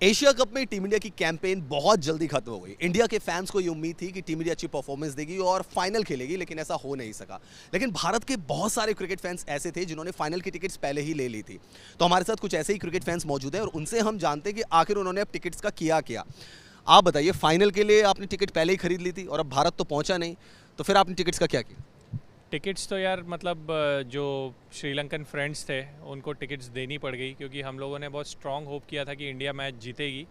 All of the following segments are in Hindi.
एशिया कप में टीम इंडिया की कैंपेन बहुत जल्दी खत्म हो गई। इंडिया के फैंस को ये उम्मीद थी कि टीम इंडिया अच्छी परफॉर्मेंस देगी और फाइनल खेलेगी, लेकिन ऐसा हो नहीं सका। लेकिन भारत के बहुत सारे क्रिकेट फैंस ऐसे थे जिन्होंने फाइनल की टिकट्स पहले ही ले ली थी। तो हमारे साथ कुछ ऐसे ही क्रिकेट फैंस मौजूद हैं और उनसे हम जानते हैं कि आखिर उन्होंने अब टिकट्स का किया। आप बताइए, फाइनल के लिए आपने टिकट पहले ही खरीद ली थी और अब भारत तो पहुंचा नहीं, तो फिर आपने टिकट्स का क्या किया? टिकट्स तो यार मतलब जो श्रीलंकन फ्रेंड्स थे उनको टिकट्स देनी पड़ गई, क्योंकि हम लोगों ने बहुत स्ट्रॉन्ग होप किया था कि इंडिया मैच जीतेगी।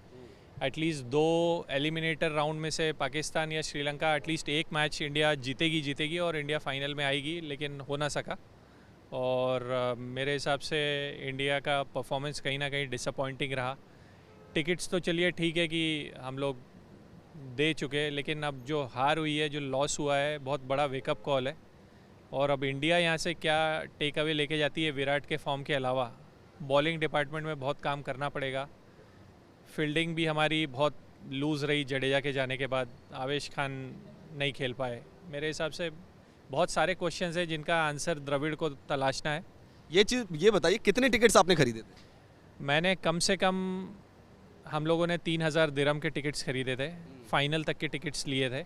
एटलीस्ट 2 एलिमिनेटर राउंड में से पाकिस्तान या श्रीलंका, एटलीस्ट एक मैच इंडिया जीतेगी और इंडिया फाइनल में आएगी, लेकिन हो ना सका। और मेरे हिसाब से इंडिया का परफॉर्मेंस कहीं ना कहीं डिसअपॉइंटिंग रहा। टिकट्स तो चलिए ठीक है कि हम लोग दे चुके, लेकिन अब जो हार हुई है, जो लॉस हुआ है, बहुत बड़ा वेकअप कॉल है। और अब इंडिया यहाँ से क्या टेक अवे लेके जाती है विराट के फॉर्म के अलावा? बॉलिंग डिपार्टमेंट में बहुत काम करना पड़ेगा। फील्डिंग भी हमारी बहुत लूज़ रही जडेजा के जाने के बाद। आवेश खान नहीं खेल पाए। मेरे हिसाब से बहुत सारे क्वेश्चंस हैं जिनका आंसर द्रविड़ को तलाशना है। ये बताइए, कितने टिकट्स आपने खरीदे थे? मैंने कम से कम, हम लोगों ने 3000 दिरहम के टिकट्स खरीदे थे। फाइनल तक के टिकट्स लिए थे।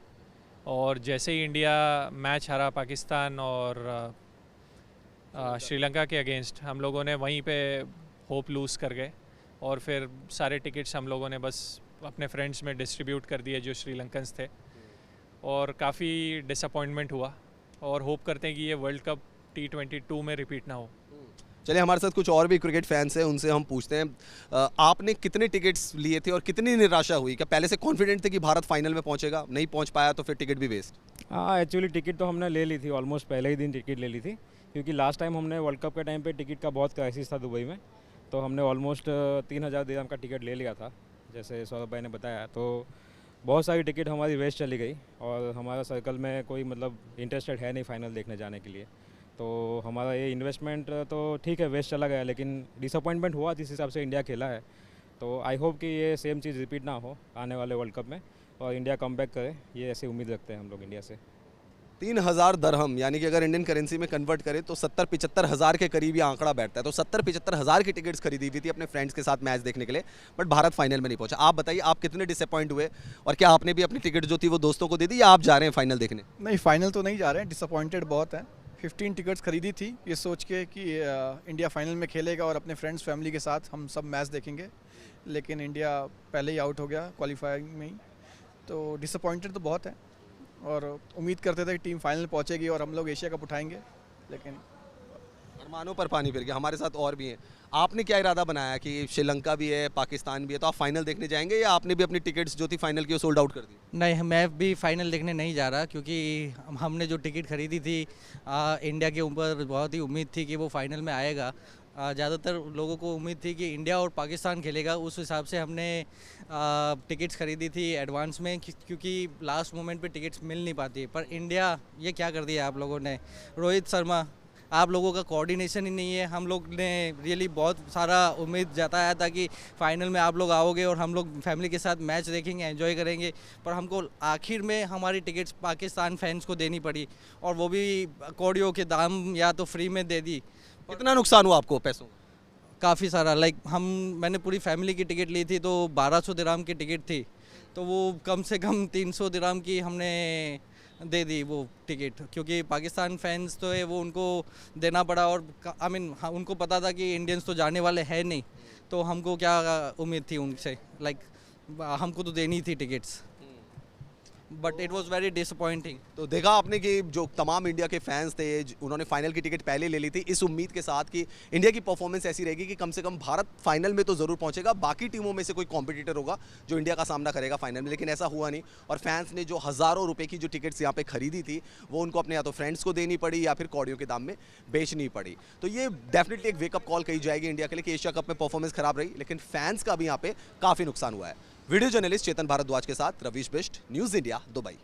और जैसे ही इंडिया मैच हारा पाकिस्तान और श्रीलंका के अगेंस्ट, हम लोगों ने वहीं पे होप लूज़ कर गए और फिर सारे टिकट्स हम लोगों ने बस अपने फ्रेंड्स में डिस्ट्रीब्यूट कर दिए जो श्रीलंकन्स थे। और काफ़ी डिसअपॉइंटमेंट हुआ और होप करते हैं कि ये वर्ल्ड कप T22 में रिपीट ना हो। चलिए, हमारे साथ कुछ और भी क्रिकेट फैंस हैं, उनसे हम पूछते हैं। आपने कितने टिकट्स लिए थे और कितनी निराशा हुई? क्या पहले से कॉन्फिडेंट थे कि भारत फाइनल में पहुंचेगा, नहीं पहुंच पाया तो फिर टिकट भी वेस्ट? हाँ, एक्चुअली टिकट तो हमने ले ली थी, ऑलमोस्ट पहले ही दिन टिकट ले ली थी, क्योंकि लास्ट टाइम हमने वर्ल्ड कप के टाइम पे टिकट का बहुत क्राइसिस था दुबई में। तो हमने ऑलमोस्ट 3000 दिरहम का टिकट ले लिया था, जैसे सौरभ भाई ने बताया। तो बहुत सारी टिकट हमारी वेस्ट चली गई और हमारा सर्कल में कोई मतलब इंटरेस्टेड है नहीं फाइनल देखने जाने के लिए। तो हमारा ये इन्वेस्टमेंट तो ठीक है वेस्ट चला गया, लेकिन डिसअपॉइंटमेंट हुआ जिस हिसाब से इंडिया खेला है। तो आई होप कि ये सेम चीज़ रिपीट ना हो आने वाले वर्ल्ड कप में और इंडिया कमबैक करे, ये ऐसी उम्मीद रखते हैं हम लोग इंडिया से। 3000 दरहम, यानी कि अगर इंडियन करेंसी में कन्वर्ट करें तो 70-75 हज़ार के करीब ये आंकड़ा बैठता है। तो 70-75 हज़ार की टिकट्स खरीदी हुई थी अपने फ्रेंड्स के साथ मैच देखने के लिए, बट भारत फाइनल में नहीं पहुंचा। आप बताइए, आप कितने डिसअपॉइंट हुए और क्या आपने भी अपनी टिकट जो थी वो दोस्तों को दे दी या आप जा रहे हैं फाइनल देखने? नहीं, फाइनल तो नहीं जा रहे हैं, डिसअपॉइंटेड बहुत है। 15 टिकट्स खरीदी थी ये सोच के कि इंडिया फाइनल में खेलेगा और अपने फ्रेंड्स फैमिली के साथ हम सब मैच देखेंगे, लेकिन इंडिया पहले ही आउट हो गया क्वालिफाइंग में ही। तो डिसअपॉइंटेड तो बहुत है और उम्मीद करते थे कि टीम फाइनल पहुंचेगी और हम लोग एशिया कप उठाएंगे, लेकिन अरमानों पर पानी फिर गया। हमारे साथ और भी हैं। आपने क्या इरादा बनाया कि श्रीलंका भी है, पाकिस्तान भी है, तो आप फाइनल देखने जाएंगे या आपने भी अपनी टिकट्स जो थी फाइनल की वो सोल्ड आउट कर दी? नहीं, मैं भी फाइनल देखने नहीं जा रहा, क्योंकि हमने जो टिकट खरीदी थी इंडिया के ऊपर बहुत ही उम्मीद थी कि वो फाइनल में आएगा। ज़्यादातर लोगों को उम्मीद थी कि इंडिया और पाकिस्तान खेलेगा, उस हिसाब से हमने टिकट्स खरीदी थी एडवांस में, क्योंकि लास्ट मोमेंट पे टिकट्स मिल नहीं पाती। पर इंडिया, ये क्या कर दिया आप लोगों ने? रोहित शर्मा, आप लोगों का कोऑर्डिनेशन ही नहीं है। हम लोग ने रियली बहुत सारा उम्मीद जताया था कि फाइनल में आप लोग आओगे और हम लोग फैमिली के साथ मैच देखेंगे, एंजॉय करेंगे, पर हमको आखिर में हमारी टिकट्स पाकिस्तान फैंस को देनी पड़ी और वो भी कौड़ियों के दाम या तो फ्री में दे दी। कितना नुकसान हुआ आपको पैसों? काफ़ी सारा, मैंने पूरी फैमिली की टिकट ली थी तो 1200 दिरहम की टिकट थी, तो वो कम से कम 300 दिरहम की हमने दे दी वो टिकट, क्योंकि पाकिस्तान फैंस तो है वो उनको देना पड़ा। और उनको पता था कि इंडियंस तो जाने वाले हैं नहीं, तो हमको क्या उम्मीद थी उनसे? हमको तो देनी थी tickets, but it was very disappointing. तो देखा आपने कि जो तमाम इंडिया के फैंस थे उन्होंने फाइनल की टिकट पहले ले ली थी इस उम्मीद के साथ कि इंडिया की परफॉर्मेंस ऐसी रहेगी कि कम से कम भारत फाइनल में तो ज़रूर पहुंचेगा, बाकी टीमों में से कोई कॉम्पिटिटर होगा जो इंडिया का सामना करेगा फाइनल में। लेकिन ऐसा हुआ नहीं और फैंस ने जो हज़ारों रुपये की जो टिकट्स यहाँ पे खरीदी थी वो उनको अपने या तो फ्रेंड्स को देनी पड़ी या फिर कौड़ियों के दाम में बेचनी पड़ी। तो ये डेफिनेटली एक वेकअप कॉल कही जाएगी इंडिया के लिए कि एशिया कप में परफॉर्मेंस खराब रही, लेकिन फैंस का भी यहाँ पे काफ़ी नुकसान हुआ है। वीडियो जर्नलिस्ट चेतन भारद्वाज के साथ Ravish Bisht, news India, Dubai.